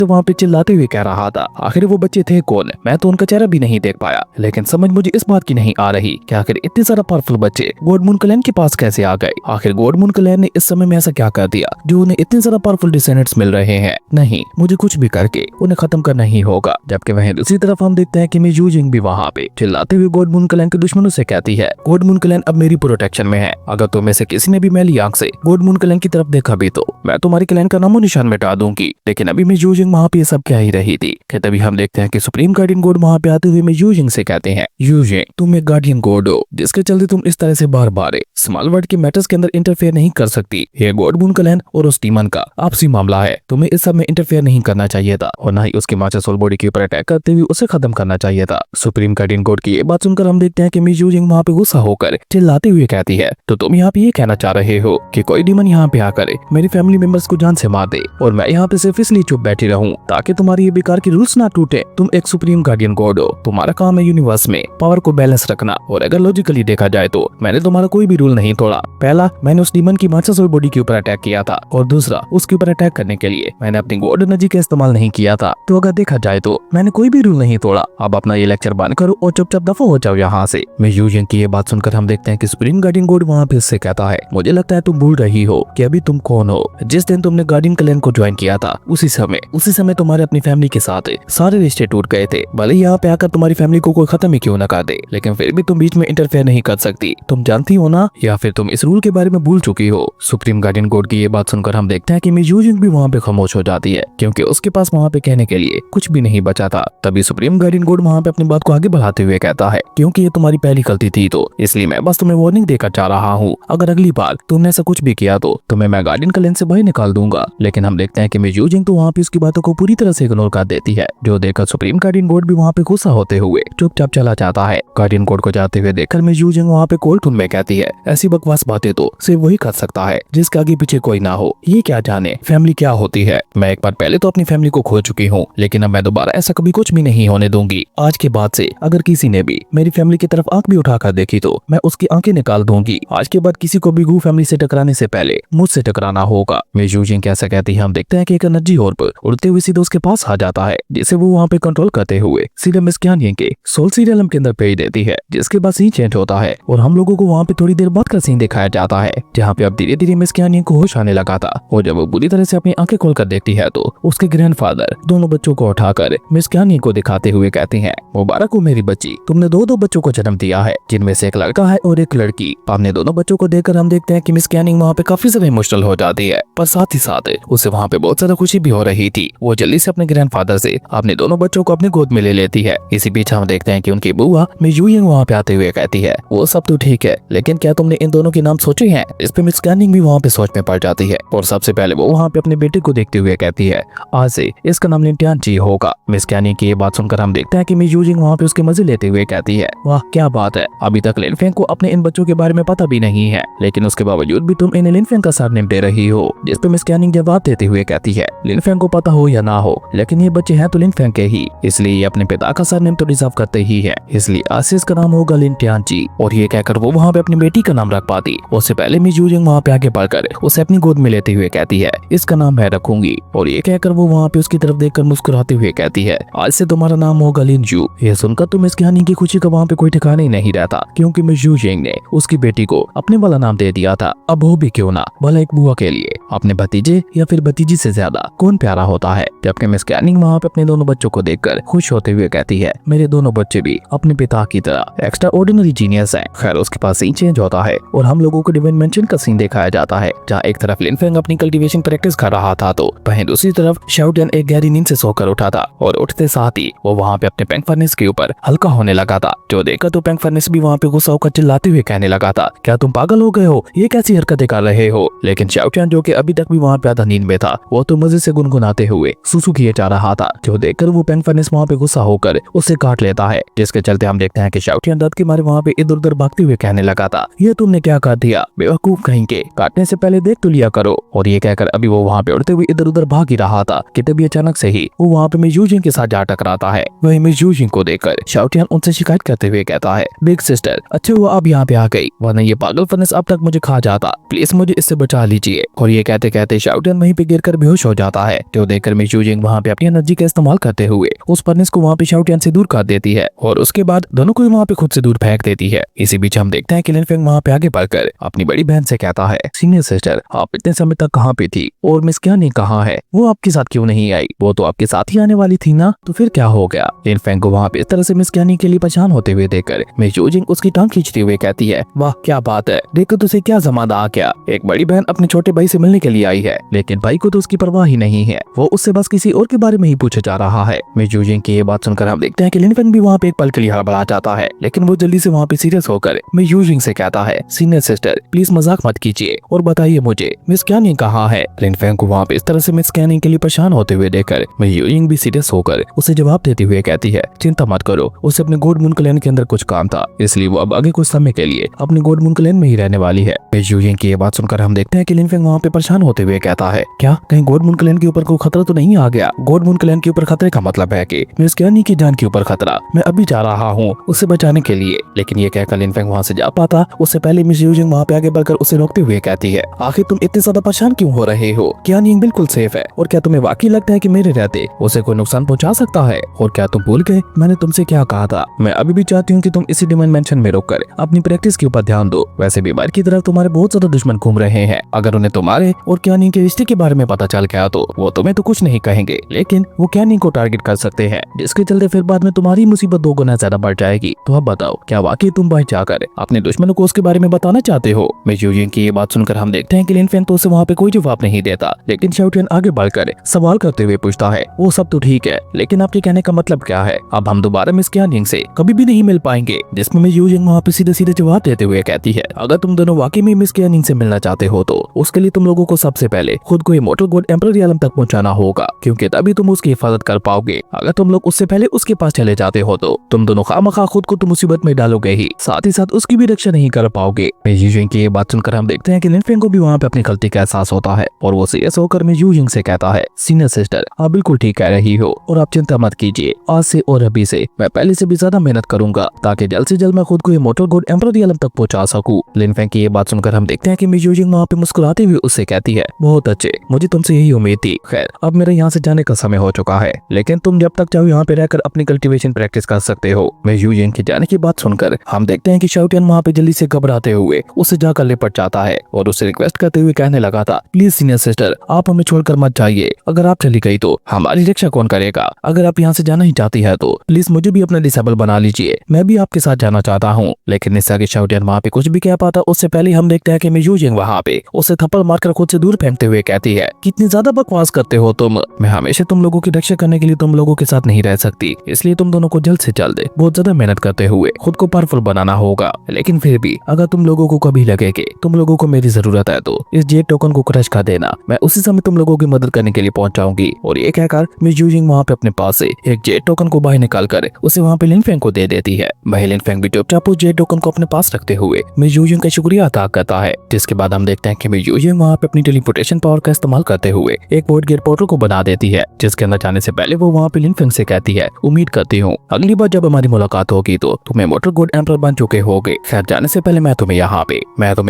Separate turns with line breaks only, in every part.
तो वहाँ पे चिल्लाते हुए कह रहा था आखिर वो बच्चे थे कौन, मैं तो उनका चेहरा भी नहीं देख पाया। लेकिन समझ मुझे इस बात की नहीं आ रही कि आखिर इतने सारा पावरफुल बच्चे गॉडमून क्लैन के पास कैसे आ गए। आखिर गॉडमून क्लैन ने इस समय में ऐसा क्या कर दिया जो उन्हें इतने सारा पावरफुल डिसेंडेंट्स मिल रहे हैं। नहीं, मुझे कुछ भी करके उन्हें खत्म करना ही होगा। जबकि वहीं दूसरी तरफ हम देखते हैं कि मिस यूजिंग भी वहाँ पे चिल्लाते हुए गॉडमून क्लैन के दुश्मनों से कहती है गॉडमून क्लैन अब मेरी प्रोटेक्शन में है। अगर तुम में से किसी ने भी मैली आंख से गॉडमून क्लैन की तरफ देखा भी तो मैं तुम्हारी क्लैन का नामो निशान मिटा दूंगी। लेकिन अभी मिस यूजिंग वहाँ पे ये सब कह ही रही थी कि तभी हम देखते हैं कि सुप्रीम गार्डियन गॉड वहाँ पे आते हुए मिस यूजिंग से कहते हैं यूजिंग तुम एक गार्डियन गॉड हो जिसके चलते तुम इस तरह से बार बार स्मॉल वर्ल्ड के मैटर्स के अंदर इंटरफेयर नहीं कर सकती। ये गॉडमून क्लैन और उस डीमन का आपसी मामला है, तुम्हें इस सब में इंटरफेयर नहीं करना चाहिए था और न ही उसकी माचा सोल बॉडी के ऊपर अटैक करते हुए उसे खत्म करना चाहिए था। सुप्रीम गार्डियन गॉड की ये बात सुनकर हम देखते हैं कि मिस यूजिंग वहाँ पे गुस्सा होकर चिल्लाते हुए कहती है तो तुम यहाँ पे ये कहना चाह रहे हो कि कोई डीमन यहाँ पे आकर मेरी फैमिली मेंबर्स को जान से मार दे और मैं यहाँ पे सिर्फ इसलिए चुप बैठी रहूं ताकि तुम्हारी ये बेकार की रूल्स ना टूटे। तुम एक सुप्रीम गार्डियन गॉड हो, तुम्हारा काम है यूनिवर्स में पावर को बैलेंस रखना और अगर लॉजिकली देखा जाए तो मैंने तुम्हारा कोई भी रूल नहीं तोड़ा। पहला, मैंने उस डीमन की माचा सोल बॉडी के ऊपर अटैक किया था और दूसरा, उसके ऊपर अटैक करने के लिए मैंने अपनी गॉड एनर्जी का इस्तेमाल नहीं किया था। तो अगर देखा जाए तो मैंने कोई भी रूल नहीं तोड़ा। अब अपना ये लेक्चर बंद करो और चुपचाप दफा हो जाओ यहाँ से। मिस यूजिंग की ये बात सुनकर हम देखते हैं कि सुप्रीम गार्डियन गॉड वहाँ पे इससे कहता है मुझे लगता है तुम भूल रही हो कि अभी तुम कौन हो। जिस दिन तुमने गार्डियन क्लैन को ज्वाइन किया था उसी समय तुम्हारे अपनी फैमिली के साथ सारे रिश्ते टूट गए थे। भले यहाँ पे आकर तुम्हारी फैमिली को कोई खत्म ही क्यों न कर दे, लेकिन फिर भी तुम बीच में इंटरफेयर नहीं कर सकती। तुम जानती हो ना, या फिर तुम इस रूल के बारे में भूल चुकी हो। सुप्रीम गार्डियन गॉड की ये बात सुनकर हम देखते हैं कि मिस यूजिंग भी वहाँ पे खामोश हो जाती है क्योंकि उसके पास वहाँ पे कहने के लिए कुछ भी नहीं बचा था। तभी सुप्रीम गार्डियन गॉड वहाँ पे अपनी बात को आगे बढ़ाते हुए कहता है क्योंकि ये तुम्हारी पहली गलती थी तो इसलिए मैं बस तुम्हें वार्निंग देकर चाह रहा हूँ। अगर अगली बार तुमने ऐसा कुछ भी किया तो तुम्हें मैं गार्डियन क्लैन से बाहर निकाल दूंगा। लेकिन हम देखते हैं कि मिस यूजिंग तो वहाँ पे उसकी बातों को पूरी तरह से इग्नोर कर देती है, जो देखकर सुप्रीम गार्डियन गॉड भी वहाँ पे गुस्सा होते हुए चुपचाप चला जाता है। गार्डियन गॉड को जाते हुए देखकर मिस यूजिंग वहाँ पे कोल्ड टोन में कहती है ऐसी बकवास बातें तो सिर्फ वही कर सकता है जिसके आगे पीछे कोई ना हो। ये क्या जाने फैमिली क्या होती है। मैं एक बार पहले तो अपनी फैमिली को खो चुकी हूँ, लेकिन अब मैं दोबारा ऐसा कभी कुछ भी नहीं होने दूंगी। आज के बाद से अगर किसी ने भी मेरी फैमिली की तरफ आंख भी उठाकर देखी तो मैं उसकी आंखें निकाल दूंगी। आज के बाद किसी को भी गू फैमिली से टकराने से पहले मुझसे टकराना होगा। मिस यूजिंग कैसा कहती है हम देखते हैं कि एक एनर्जी ऑर्ब उड़ते हुए सीधे उसके पास आ जाता है जिसे वो वहाँ पे कंट्रोल करते हुए सीधे मिस कैनियन के सोल सीरियलम के अंदर भेज देती है, जिसके बाद सीन चेंज होता है और हम लोगों को वहाँ पे थोड़ी देर बाद का सीन दिखाया जाता है जहाँ पे अब धीरे धीरे मिस कैनियन को होश आने लगा था। और जब वो बुरी तरह से अपनी आंखें खोलकर देखती है तो उसके ग्रैंडफादर दोनों बच्चों को उठाकर मिस कैनियन को दिखाते हुए कहते हैं मुबारक हो मेरी बच्ची, तुमने दो बच्चों को जन्म दिया है जिनमें से एक लड़का है और एक लड़की। अपने दोनों बच्चों को देखकर हम देखते हैं कि मिस कैनियन वहाँ पे काफी ज्यादा इमोशनल हो जाती है, पर साथ ही साथ उसे वहाँ पे बहुत ज्यादा खुशी भी हो रही थी। वो जल्दी से अपने ग्रैंडफादर से अपने दोनों बच्चों को अपने गोद में ले लेती है। इसी बीच हम देखते हैं कि उनकी बुआ मिस यूजिंग वहाँ पे आते हुए कहती है वो सब तो ठीक है, लेकिन क्या तुमने इन दोनों के नाम सोचे हैं। इस पे मिस कैनियन भी वहाँ पे सोच में पड़ जाती है और सबसे पहले वो वहाँ पे अपने बेटे को देखते हुए कहती है आज से इसका नाम लिनटियान जी होगा। मिस कैनियन की ये बात सुनकर हम देखते हैं कि मिस यूजिंग वहाँ पे उसके मजे लेते हुए कहती है वाह क्या बात है, अभी तक लिनफेंग को अपने इन बच्चों के बारे में पता भी नहीं है, लेकिन उसके बावजूद भी तुम इन्हें लिनफेंग का सरनेम दे रही हो। जिस पे मिस कैनियन जवाब देते हुए कहती है लिनफेंग को पता हो या ना हो, लेकिन ये बच्चे हैं तो लिनफेंग के ही, इसलिए ये अपने पिता का सरनेम तो डिजर्व करते ही है, इसलिए आज से इसका नाम होगा लिनटियान जी। और ये कहकर वो वहाँ पे अपनी बेटी का नाम रख पाती उससे पहले मिस यूजिंग वहाँ पे आगे बढ़कर उसे अपनी गोद में लेते हुए कहती है इसका नाम मैं रखूंगी। और ये कहकर वो वहाँ पे उसकी तरफ देखकर मुस्कुराते हुए कहती है आज से तुम्हारा नाम होगा लिनजू। ये सुनकर तो मिस कैनियन की खुशी का वहाँ पे कोई ठिकाना ही नहीं रहता, क्योंकि मिस यूजिंग ने उसकी बेटी को अपने वाला नाम दे दिया था। अब वो भी क्यों ना, भला एक बुआ के लिए अपने भतीजे या फिर भतीजी से ज्यादा कौन प्यारा होता है। जबकि मिस कैनियन वहाँ पे अपने दोनों बच्चों को देखकर खुश होते हुए कहती है मेरे दोनों बच्चे भी अपने पिता की तरह एक्स्ट्रा ऑर्डिनरी जीनियस है। खैर उसके पास सीन चेंज होता है और हम लोगों को डिवाइन मेंशन का सीन दिखाया जाता है, जहाँ एक तरफ लिनफेंग अपनी कल्टीवेशन प्रैक्टिस कर रहा था तो वहीं दूसरी तरफ शाओटियन एक गहरी नींद से सोकर उठा था और उठते साथ ही वो वहाँ पे अपने पेंग फर्नेस के ऊपर हल्का होने लगा था, जो देखकर तो पेंग फर्नेस भी वहाँ पे गुस्सा होकर चिल्लाते हुए कहने लगा था क्या तुम पागल हो गए हो, ये कैसी हरकतें कर रहे हो। लेकिन शाओटियन जो कि अभी तक भी वहाँ पे आधा नींद में था वो तो मजे से गुनगुनाते हुए सुसु किए जा रहा था, जो देखकर वो पेंग फर्नेस वहाँ पे गुस्सा होकर उसे काट लेता है, जिसके चलते हम देखते हैं कि शाओटियन दर्द के मारे वहाँ पे इधर उधर भागते हुए कहने लगा था ये तुमने क्या कर दिया, बेवकूफ कहीं के, काटने से पहले देख तो लिया करो। और ये कहकर अभी वो वहाँ पे उड़ते हुए इधर उधर भाग ही रहा था कि तभी अचानक से ही वो वहाँ पे मिस यूजिंग के साथ जा टकराता है। वही मिस यूजिंग को देखकर शाओटियन उनसे शिकायत करते हुए कहता है बिग सिस्टर अच्छा हुआ अब यहाँ पे आ गई, वरना ये पागल फर्नेस अब तक मुझे खा जाता, प्लीज मुझे इससे बचा लीजिए। और ये कहते कहते शाओटियन वहीं पे गिरकर बेहोश हो जाता है, जो देखकर आखिर में यूजिंग वहाँ पे अपनी एनर्जी का इस्तेमाल करते हुए उस फर्नेस को वहाँ पे शाओटियान से दूर कर देती है और उसके बाद दोनों को वहाँ पे खुद से दूर फेंक देती है। इसी बीच हम देखते हैं कि लिन फेंग वहाँ पे आगे बढ़कर अपनी बड़ी बहन से कहता है, सीनियर सिस्टर आप इतने समय तक कहाँ पे थी और मिस क्या नहीं कहाँ है, वो आपके साथ क्यों नहीं आई, वो तो आपके साथ ही आने वाली थी ना, तो फिर क्या हो गया। लिन फेंग को वहाँ पे इस तरह से मिस क्या के लिए परेशान होते हुए देखकर मिस यूजिंग उसकी टांग खींचते हुए कहती है, वाह क्या बात है, देखो तुझे क्या जमाना आ गया, एक बड़ी बहन अपने छोटे भाई से मिलने के लिए आई है लेकिन भाई को तो उसकी परवाह ही नहीं है, वो उससे बस किसी और के बारे में ही पूछा जा रहा है। मिस यूजिंग की ये बात सुनकर हम देखते हैं कि लिन फेंग भी वहाँ पे एक पल के लिए हड़बड़ा जाता है लेकिन वो जल्दी से वहाँ पे सीरियस होकर मिस यूजिंग से कहता है, सीनियर सिस्टर प्लीज मजाक मत कीजिए और बताइए मुझे मिस क्या नहीं कहा है। लिन फेंग को वहाँ पे इस तरह से मिस क्या के लिए परेशान होते हुए देखकर मिस यूजिंग भी सीरियस होकर उसे जवाब देते हुए कहती है, चिंता मत करो, उसे अपने गोड मून क्लैन के अंदर कुछ काम था इसलिए वो अब आगे कुछ समय के लिए अपने गोड मून क्लैन में ही रहने वाली है। मिस यूजिंग की ये बात सुनकर हम देखते हैं कि लिन फेंग वहाँ पे परेशान होते हुए कहता है, क्या कहीं गोड मून क्लैन के ऊपर कोई खतरा तो नहीं आ गया। गोड मून क्लैन के ऊपर खतरे का मतलब है कि मिस क्यानी की जान के ऊपर खतरा, मैं अभी जा रहा हूँ उसे बचाने के लिए। लेकिन ये कहकर लिन फेंग वहाँ से जा पाता उससे पहले मिस यूजिंग वहाँ पे आगे बढ़कर उसे रोकते हुए कहती है, आखिर तुम इतने ज्यादा परेशान क्यों हो रहे हो, क्यानी बिल्कुल सेफ है और क्या तुम्हें वाकई लगता है कि मेरे रहते उसे कोई नुकसान पहुंचा सकता है, और क्या तुम भूल गए मैंने तुमसे क्या कहा था। मैं अभी भी चाहती हूँ कि तुम इसी डिमेंशन में रोककर अपनी प्रैक्टिस के ऊपर ध्यान दो। वैसे भी बाहर की तरफ तुम्हारे बहुत ज्यादा दुश्मन घूम रहे हैं, अगर उन्हें तुम्हारे और क्यानी के रिश्ते के बारे में पता चल गया तो वो तुम्हें तो कुछ नहीं कहेंगे लेकिन वो क्यानी को टारगेट कर सकते हैं जिसके चलते फिर बाद में तुम्हारी मुसीबत 2 गुना ज्यादा बढ़ जाएगी। तो अब बताओ क्या वाकई तुम बाहर जाकर अपने दुश्मनों को उसके बारे में बताना चाहते हो। मिस यूजिंग की ये बात सुनकर हम देखते हैं कि लिन फेंग तो उसे वहाँ पे कोई जवाब नहीं देता लेकिन शाओटियान आगे बढ़कर सवाल करते हुए पूछता है, वो सब तो ठीक है लेकिन आपके कहने का मतलब क्या है, अब हम दोबारा मिस क्यानिंग से कभी भी नहीं मिल पाएंगे। जिसमें मिस यूजिंग वहाँ पे सीधे सीधे जवाब देते हुए कहती है, अगर तुम दोनों वाकई में मिस क्यानिंग से मिलना चाहते हो तो उसके लिए तुम लोगों को सबसे पहले खुद को इमॉर्टल गॉड एम्परर रियलम तक पहुंचाना होगा क्योंकि तभी तुम उसकी हिफाजत कर पाओगे। अगर तुम लोग उससे पहले उसके पास चले जाते हो तो तुम दोनों खामखा खुद को तो मुसीबत में डालोगे ही साथ उसकी भी रक्षा नहीं कर पाओगे। मिस यूजिंग की ये बात सुनकर हम देखते हैं कि लिन फेंग को भी वहाँ पे अपनी गलती का एहसास होता है और वो सीरियस होकर मिस यूजिंग से कहता है, सीनियर सिस्टर आप बिल्कुल ठीक कह रही हो और आप चिंता मत कीजिए, आज से और अभी से मैं पहले से भी ज्यादा मेहनत करूंगा ताकि जल्द से जल्द मैं खुद को इमॉर्टल गॉड एम्परर रियलम तक पहुंचा सकूं। लिन फेंग की ये बात सुनकर हम देखते हैं कि मिस यूजिंग वहाँ पे मुस्कुराते हुए उससे कहती है, बहुत अच्छे, मुझे तुमसे यही उम्मीद थी। खैर अब मेरे यहाँ से जाने का समय हो चुका है लेकिन तुम जब तक चाहो यहाँ पे रहकर अपनी कल्टीवेशन प्रैक्टिस कर सकते हो। मिस यूजिंग के जाने की बात सुनकर हम देखते हैं कि शाओटियान वहाँ पे जल्दी से घबराते हुए उसे जाकर लिपट जाता है और उसे रिक्वेस्ट करते हुए कहने लगा था, प्लीज सीनियर सिस्टर आप हमें छोड़कर मत जाइए, अगर आप चली गई तो हमारी रक्षा कौन करेगा, अगर आप यहाँ से जाना ही चाहती है तो प्लीज मुझे भी अपना डिसेबल बना लीजिए, मैं भी आपके साथ जाना चाहता हूँ। लेकिन निस्सा के शाओटियान वहाँ पे कुछ भी कह पाता उससे पहले हम देखते हैं कि मिस यूजिंग वहाँ पे उसे थप्पड़ मारकर खुद से दूर फेंकते हुए कहती है, कितनी ज्यादा बकवास करते हो तुम, मैं हमेशा तुम लोगों की रक्षा करने के लिए तुम लोगों के साथ नहीं रह सकती, इसलिए तुम दोनों को जल्द से जल्द बहुत ज्यादा मेहनत करते हुए खुद को पावरफुल बनाना होगा। लेकिन फिर भी अगर तुम लोगों को कभी लगे कि तुम लोगों को मेरी जरूरत है तो इस जेट टोकन को क्रश कर देना, मैं उसी समय तुम लोगों की मदद करने के लिए पहुंच जाऊंगी। और ये कहकर मिस यूजिंग वहाँ पे अपने पास से एक जेट टोकन को बाहर निकाल कर उसे वहाँ पे लिन फेंग को दे देती है। वही लिन फेंग भी चुपचाप उस जेट टोकन को अपने पास रखते हुए मिस यूजिंग का शुक्रिया अदा करता है। जिसके बाद हम देखते हैं कि मिस यूजिंग वहाँ पे अपनी टेलीपोर्टेशन पावर का इस्तेमाल करते हुए एक वोर्ड गेट पोर्टल को बना देती है जिसके अंदर जाने से पहले वो वहाँ पे लिन फेंग से कहती है, उम्मीद करती हूँ अगली बार जब हमारी मुलाकात होगी तो तुम इमॉर्टल गॉड एम्परर बन चुके होगे। खैर जाने से पहले मैं तुम्हें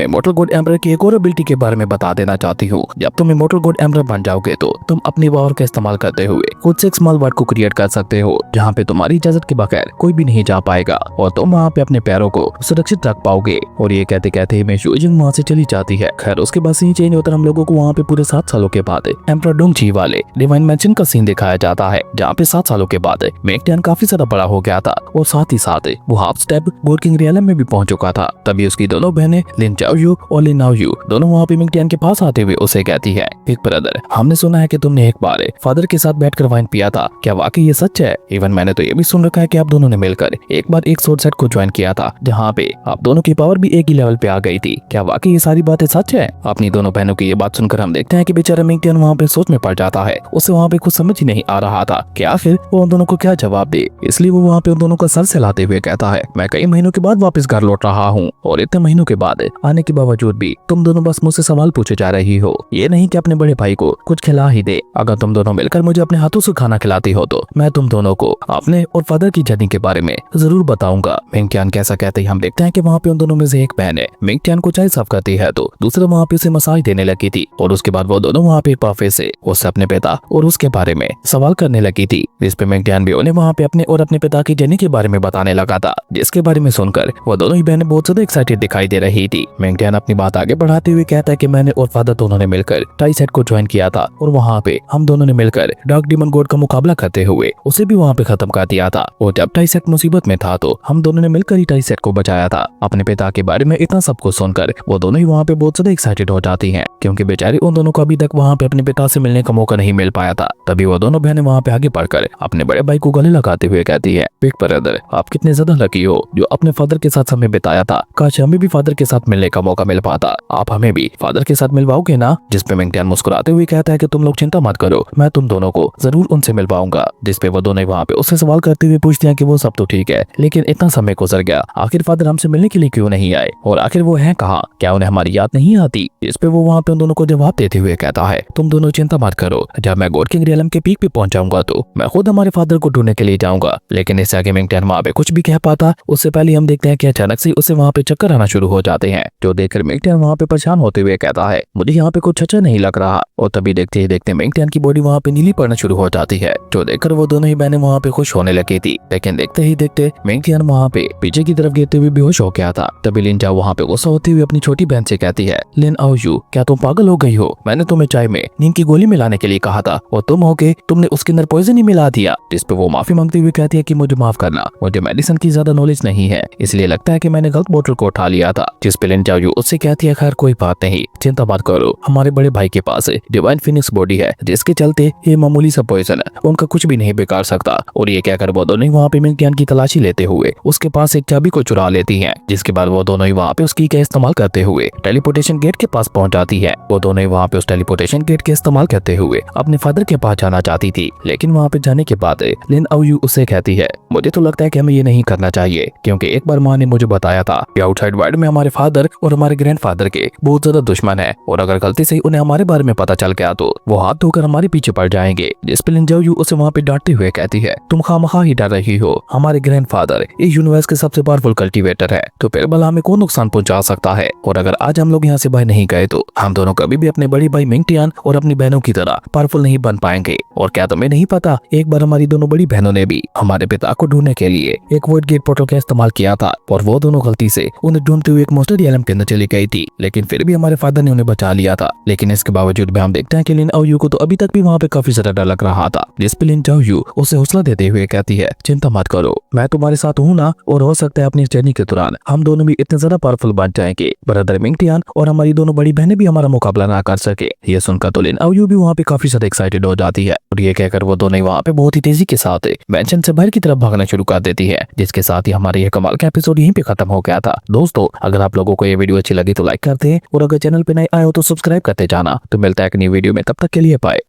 इमॉर्टल गॉड एम्परर की एक और एबिलिटी के बारे में बता देना चाहती हूँ। जब तुम इमॉर्टल गॉड एम्परर बन जाओगे तो तुम अपनी पावर का इस्तेमाल करते हुए खुद से एक स्मॉल वर्ल्ड को क्रिएट कर सकते हो जहाँ पे तुम्हारी इजाजत के बगैर कोई भी नहीं जा पाएगा और तुम वहाँ पे अपने पैरों को सुरक्षित रख पाओगे। और ये कहते कहते मिस यूजिंग वहाँ से चली जाती है। खैर उसके बाद सीन चेंज होता हम लोगों को वहाँ पे पूरे 7 सालों के बाद एम्परर डोंगजी वाले डिवाइन मैंशन का सीन दिखाया जाता है जहाँ पे 7 सालों के बाद मिंग काफी ज्यादा बड़ा हो गया था और साथ ही साथ वो half step God king realm में भी पहुंच चुका था। तभी उसकी दोनों बहनें लिन चाओयू और लिन नाओयू दोनों वहाँ पे मिंग के पास आते हुए उसे कहती है, बिग ब्रदर हमने सुना है कि तुमने एक बार फादर के साथ बैठकर वाइन पिया था, क्या वाकई ये सच है? इवन मैंने तो ये भी सुन रखा है कि आप दोनों ने मिलकर एक बार एक सोर्ड सेट को ज्वाइन किया था जहाँ पे आप दोनों की पावर भी एक ही लेवल पे आ गई थी, क्या वाकई ये सारी बातें सच है? अपनी दोनों बहनों की ये बात सुनकर हम देखते हैं कि बेचारा मिंग वहाँ पे सोच में पड़ जाता है। उसे वहाँ पे कुछ समझ ही नहीं आ रहा था कि आखिर वो उन दोनों को क्या जवाब दे, इसलिए वो वहाँ पे उन दोनों का सर सहलाते हुए कहता है, मैं कई महीनों के बाद वापस घर लौट रहा हूँ और इतने महीनों के बाद आने के बावजूद भी तुम दोनों बस मुझसे सवाल पूछे जा रही हो, ये नहीं कि अपने बड़े भाई को कुछ खिला ही दे। अगर तुम दोनों मिलकर मुझे अपने हाथों से खाना खिलाती हो तो मैं तुम दोनों को अपने और फादर की जर्नी के बारे में जरूर बताऊंगा। मिंग कैसा कहते ही हम देखते हैं कि वहाँ पे उन दोनों में से एक बहन है मिंग को चाय सर्व करती है तो दूसरा वहाँ पे उसे मसाज देने लगी थी और उसके बाद वो दोनों वहाँ पे पाफे से उससे अपने अपने पिता और उसके बारे में सवाल करने लगी थी, जिस पे मेंगटियान भी उन्हें वहाँ पे अपने और अपने पिता की जर्नी के बारे में बताने लगा था, जिसके बारे में सुनकर वो दोनों ही बहनें बहुत ज्यादा एक्साइटेड दिखाई दे रही थी। मेंगटियान अपनी बात आगे बढ़ाते हुए कहता है कि मैंने और फादर दोनों ने मिलकर टाइसेट को ज्वाइन किया था और वहाँ पे हम दोनों ने मिलकर डार्क डीमन गॉड का मुकाबला करते हुए उसे भी वहाँ पे खत्म कर दिया था, और जब टाइसेट मुसीबत में था तो हम दोनों ने मिलकर ही टाइसेट को बचाया था। अपने पिता के बारे में इतना सब कुछ सुनकर वो दोनों ही वहाँ पे बहुत ज्यादा एक्साइटेड हो जाती हैं, क्योंकि बेचारी उन दोनों को अभी तक वहाँ पे अपने पिता से मिलने का मौका नहीं मिल पाया था। तभी वो दोनों बहनें वहाँ पे आगे बढ़कर अपने बड़े भाई को गले लगाते हुए कहती है, बिग ब्रदर आप कितने ज्यादा लकी हो जो अपने फादर के साथ समय बिताया था, काश हमें भी फादर के साथ मिलने का मौका मिल पाता, आप हमें भी फादर के साथ मिलवाओगे ना। जिसपे मेंगटियान मुस्कुराते हुए कहता है कि तुम लोग चिंता मत करो, मैं तुम दोनों को जरूर उनसे मिलवाऊंगा। जिसपे वो दोनों वहाँ पे उससे सवाल करते हुए पूछते हैं कि वो सब तो ठीक है, लेकिन इतना समय गुजर गया, आखिर फादर हमसे मिलने के लिए क्यों नहीं आए, और आखिर वो है कहाँ, क्या उन्हें हमारी याद नहीं आती। इस पे वो वहाँ पे उन दोनों को जवाब देते हुए कहता है, तुम दोनों चिंता मत करो, जब मैं गॉड किंग रियलम के पीक पे पहुंच जाऊंगा तो मैं खुद हमारे फादर को ढूंढने के लिए जाऊंगा। लेकिन इससे आगे मेंगटियान वहाँ पे कुछ भी कह पाता उससे पहले हम देखते हैं कि अचानक से उसे वहाँ पे चक्कर आना शुरू हो जाते हैं, जो देखकर मेंगटियान वहाँ पे परेशान होते हुए कहता है, मुझे यहाँ पे कुछ अच्छा नहीं लग रहा। और तभी देखते ही देखते मेंगटियान की बॉडी वहाँ पे नीली पड़ना शुरू हो जाती है, जो देखकर वो दोनों ही बहनें वहाँ पे खुश होने लगी थी। लेकिन देखते ही देखते मेंगटियान वहाँ पे पीछे की तरफ गिरते हुए बेहोश हो गया था। तभी लिन जाओ वहाँ पे गुस्सा होते हुए अपनी छोटी बहन से कहती है, लिन आओ यू, क्या तुम पागल हो गई हो, मैंने तुम्हें चाय में नींद की गोली मिलाने के लिए कहा था और तुम हो के तुमने उसके अंदर पॉइजन ही मिला दिया। जिस पे वो माफी मांगते हुए कहती है कि मुझे माफ करना, मुझे मेडिसिन की ज्यादा नॉलेज नहीं है, इसलिए लगता है कि मैंने गलत बोतल को उठा लिया था। जिस पे लिन जाओ उससे कहती है, खैर कोई बात नहीं, चिंता मत करो, हमारे बड़े भाई के पास डिवाइन फिनिक्स बॉडी है, जिसके चलते ये मामूली सा पॉइजन उनका कुछ भी नहीं बिगाड़ सकता। और ये कहकर वो दोनों वहाँ पे मेंगटियान की तलाशी लेते हुए उसके पास एक चाबी को चुरा लेती हैं, जिसके बाद वो दोनों ही वहाँ पे उसकी का इस्तेमाल करते हुए टेलीपोर्टेशन गेट के पास पहुंच जाती है। वो दोनों ही वहाँ पे उस टेलीपोर्टेशन गेट के इस्तेमाल करते हुए अपने फादर के पास जाना चाहती थी, लेकिन वहाँ पे जाने के बाद लिन आउयू उससे कहती है, मुझे तो लगता है कि हमें ये नहीं करना चाहिए, क्योंकि एक बार माँ ने मुझे बताया था कि आउटसाइड वर्ल्ड में हमारे फादर और हमारे ग्रैंडफादर के बहुत ज्यादा दुश्मन है, और अगर गलती से उन्हें हमारे बारे में पता चल गया तो वो हाथ धोकर हमारे पीछे पड़ जाएंगे। जिस पे लिन जाओ उसे वहाँ पे डांटते हुए कहती है, तुम खामखा ही डर रही हो, हमारे ग्रैंडफादर इस यूनिवर्स के सबसे पावरफुल कल्टीवेटर है, तो फिर भला हमें कौन नुकसान पहुंचा सकता है, और अगर आज हम लोग यहाँ से बाहर नहीं गए तो हम दोनों कभी भी अपने बड़ी भाई मेंगटियान और अपनी बहनों की तरह पावरफुल नहीं बन पाएंगे। और क्या तुम्हें नहीं पता, एक बार हमारी दोनों बड़ी बहनों ने भी हमारे पिता को ढूंढने के लिए एक वॉइड गेट पोर्टल का इस्तेमाल किया था, और वो दोनों गलती से उन्हें ढूंढते हुए एक मोस्टर रियलम के अंदर चली गई थी, लेकिन फिर भी हमारे फादर ने उन्हें बचा लिया था। लेकिन इसके बावजूद भी हम देखते हैं कि लिन आउयू को तो अभी तक भी वहाँ पे काफी ज्यादा डर लग रहा था। जिस पे लिन जाओ उसे हौसला देते हुए कहती है, चिंता मत करो, मैं तुम्हारे साथ हूँ ना, और हो सकता है अपनी जर्नी के दौरान हम दोनों भी इतने ज्यादा पावरफुल बन जाएंगे, ब्रदर मेंगटियान और हमारी दोनों बड़ी बहनें भी हमारा मुकाबला ना कर सके। ये सुनकर तो लिन आउयू भी वहाँ पे काफी ज्यादा एक्साइटेड हो जाती है, और ये कहकर वो दोनों वहाँ पे बहुत ही तेजी के साथ मेंशन से बाहर की तरफ भागना शुरू कर देती है। जिसके साथ ही हमारा ये कमाल का एपिसोड यहीं पे खत्म हो गया था। दोस्तों अगर आप लोगों को ये वीडियो अच्छी लगी तो लाइक करते हैं, और अगर चैनल पे नए आए हो तो सब्सक्राइब करते जाना। तो मिलता है एक नई वीडियो में, तब तक के लिए बाय।